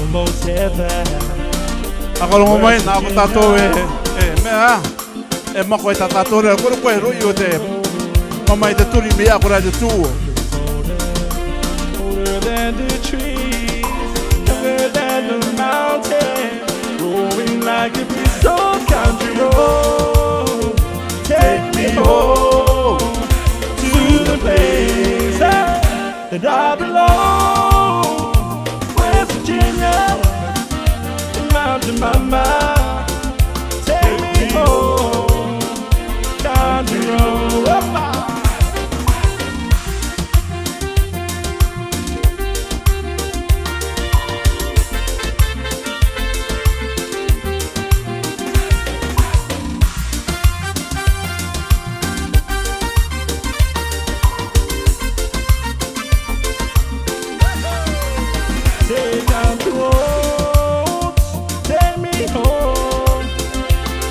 almost heaven. Ako lang umay na ako tato mea mako tato re ko ko ro yo te mamai te turi me ako ra de tu. Older than the trees, younger than the mountain, growing like a piece of country road. Take me home to the place that I belong. West Virginia, Mountain Mama. Take me home, country road. Take down the road, take me home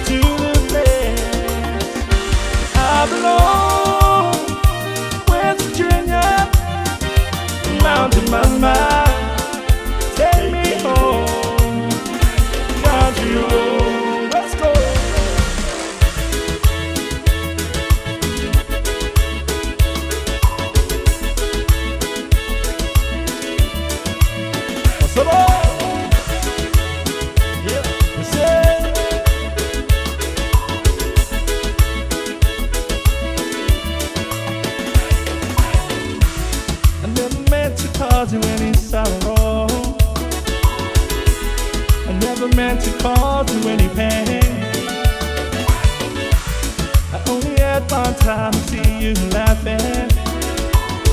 to the place I belong. West Virginia, Mountain Mama. Take me home, country road. Let's go. Come on. Yeah, we say. I never meant to cause you any sorrow. I never meant to cause you any pain. I only had one time to see you laughing.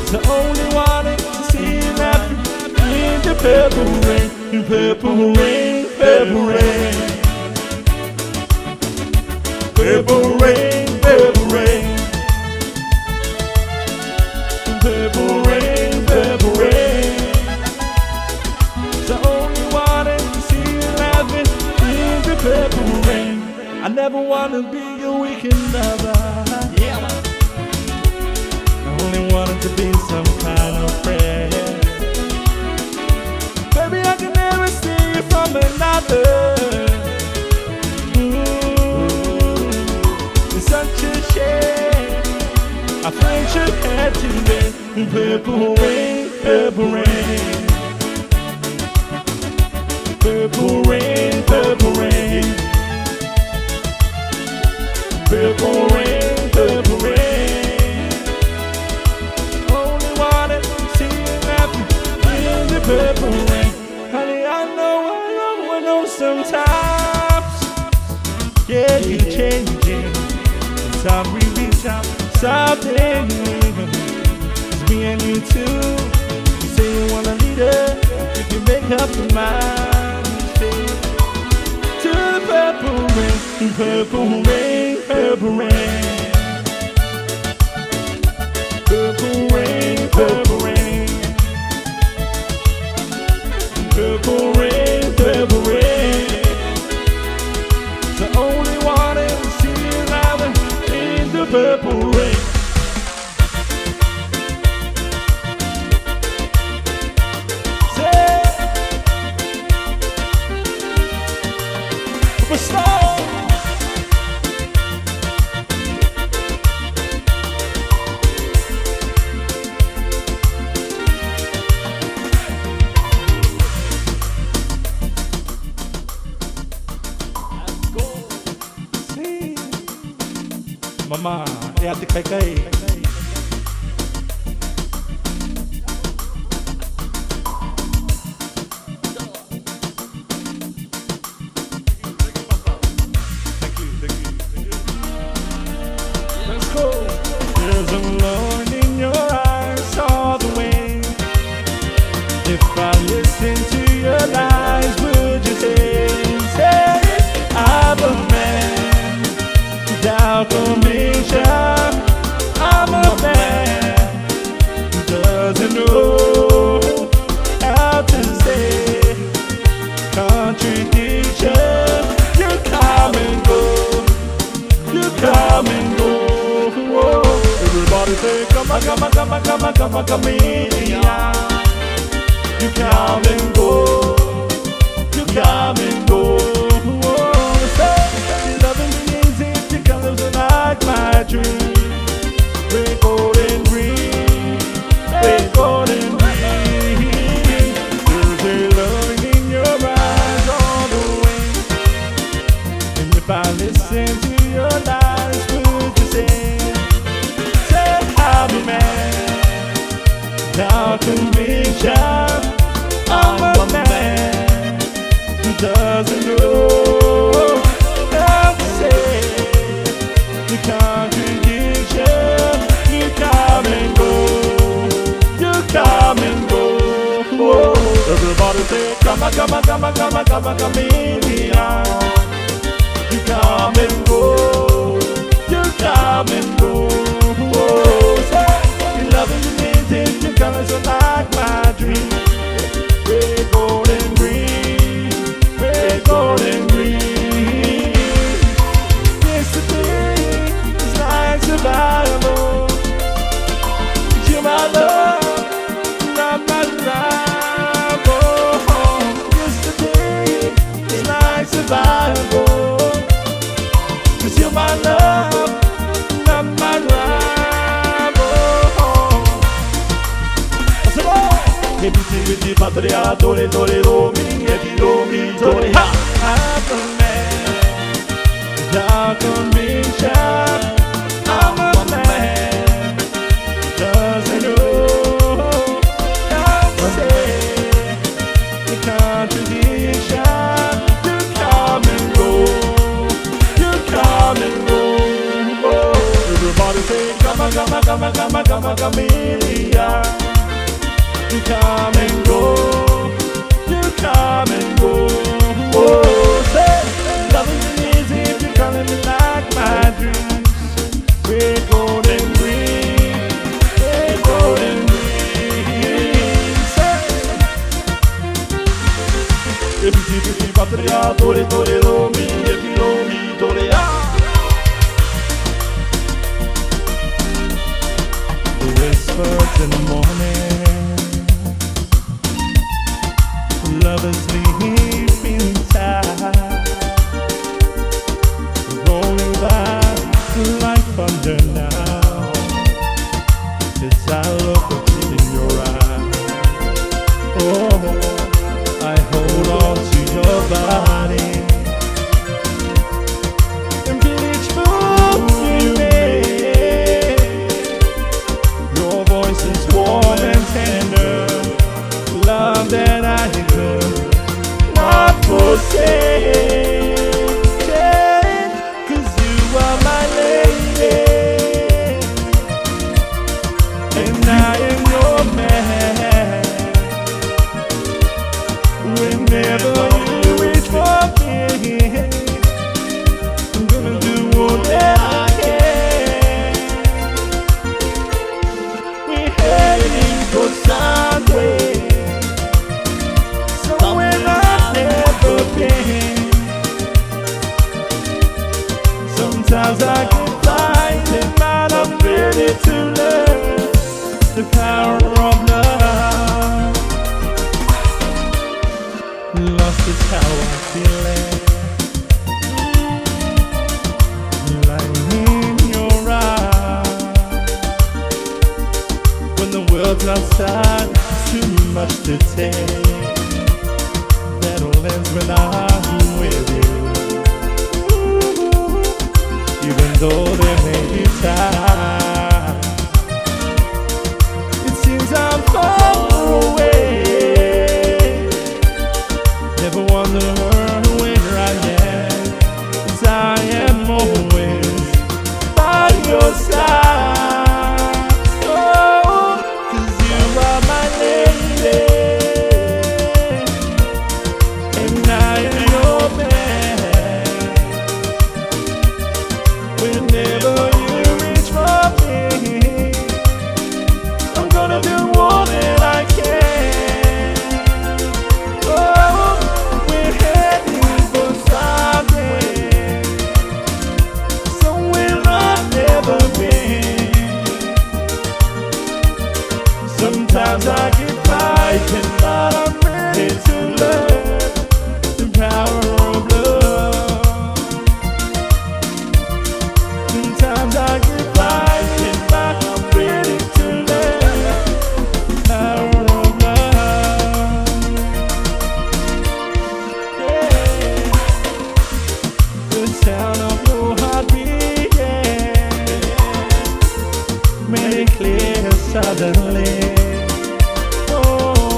'Cause I only wanted to see you laughing. In the purple rain, purple rain, purple rain, purple rain, purple rain, purple rain, purple rain. So I only wanted to see you laughing in the purple rain. I never wanna be your weekend lover. Yeah. I only wanted to be some kind of friend. Baby, I can never see you from another. It's such a shame. Our friendship had to end. Purple rain, purple rain, purple rain, purple rain, purple rain, purple rain. Only wanted to see you laughing in the purple rain. Honey, I know sometimes. Yeah, you changing. Some we reach out, something. It's me and you too. You say you wanna lead her, you can make up your mind. Stay to the purple rain, purple rain, purple rain, purple rain, purple rain, purple rain, purple rain. So only wanted to see you laughing in the purple rain. Say, Papa Snow. Mama, ate kay. Let's go. There's a longing in your eyes all the way. If I listen to your lies, would you say I'm a man without permission? I'm a man who doesn't know how to say contradiction. You come and go, you come and go. Whoa. Everybody say, come on, come on, come on, come on, come on, come in. You come and go, contradiction. I'm a man who doesn't know how to say the contradiction. You come and go, you come and go. Oh, everybody say, come on, come on, come on, come on, come on, chameleon. You come and go, you come and go. Oh, say, you love it, you need it, you come and so like my dream. Red, gold, and green, red, gold, and green. Yesterday is like survival. You're my love, not my rival. Yesterday is like survival. 'Cause you're my love, not my rival. Biti patria, dole dole romi, eti romi, dole ha. I'm a man, dark conviction. I'm a man, doesn't know how to say the contradiction. You come and go, you come and go. Oh, everybody say, come on, come on, come on, come on, come on, chameleon. You come and go, you come and go. Oh, say, love isn't easy if you're calling me like my dreams. Red, gold, and green, red, gold, and green. Say, if you patria, dole, dole, romi, if you romi, dole, ah. The whispers in the morning, lovers leave inside, rolling by like thunder now. As I look in your eyes, oh, I hold on to your body and feel each move you make. Your voice is warm and tender, love that I could not forsake. 'Cause you are my lady and I am your man. Whenever you reach for me, I'm gonna do what I can. We're heading for somewhere I've never been. Sometimes I get blinded, but I'm ready to learn the power of love. Lost is how I feel it, lying in your eyes. When the world's outside, it's too much to take. That all ends when I'm with you. Even though there may be times it seems I'm far away, never wonder where I am, 'cause I am always by your side. Oh, 'cause you are my lady and I am your man. Whenever you reach for me, I'm gonna do all that I can. Oh, we're heading for somewhere I've never been. Sometimes I get frightened, but I'm ready to learn the power of love. Sometimes I get frightened, but I'm ready to learn the power of love. Yeah. The sound of your heartbeat, yeah, made it clear suddenly. Oh,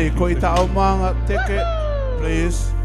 nei ko i ta o mga teke, please.